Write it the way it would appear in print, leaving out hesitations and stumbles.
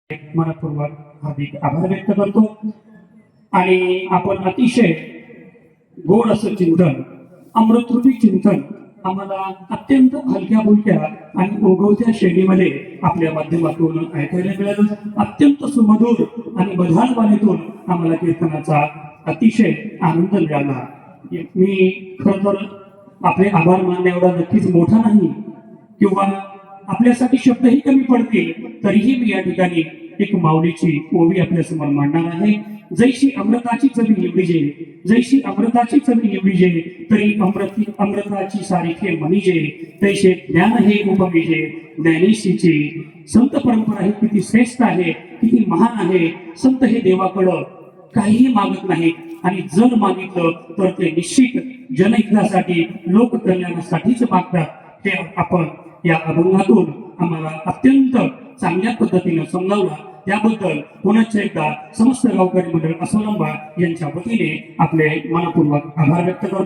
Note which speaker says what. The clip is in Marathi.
Speaker 1: मनपूर्वक हार्दिक आभार व्यक्त करतो आणि आपण अतिशय गोड असं चिंतन, अमृतरूपी चिंतन आम्हाला अत्यंत हलक्या फुलक्या आणि ओघवत्या शैलीमध्ये आपल्या माध्यमातून ऐकायला मिळालं. अत्यंत सुमधुर आणि बधार वाणीतून आम्हाला कीर्तनाचा अतिशय आनंद मिळाला. मी खरं तर आपले आभार मानणे एवढा नक्कीच मोठा नाही किंवा आपल्यासाठी शब्दही कमी पडतील, तरीही मी या ठिकाणी एक माऊलीची ओवी आपल्या समोर मांडणार आहे. जैशी अमृताची चवी निवडीजे, जैशी अमृताची चवी निवडीजे, तरी अमृताची सारिखे म्हणीजे, तैसे ज्ञान हे उपविजे ज्ञानेशीचे. संत परंपरा ही किती श्रेष्ठ आहे, किती महान आहे. संत हे देवाकडं काहीही मागत नाही आणि जर मागितलं तर ते निश्चित जनहितासाठी, लोककल्याणासाठीच मागतात. ते आपण या अभंगातून आम्हाला अत्यंत चांगल्या पद्धतीने समजावला. त्याबद्दल पुन्हा एकदा समस्त गावकरी मंडळ असोलंबा यांच्या वतीने आपले मनपूर्वक आभार व्यक्त करतो.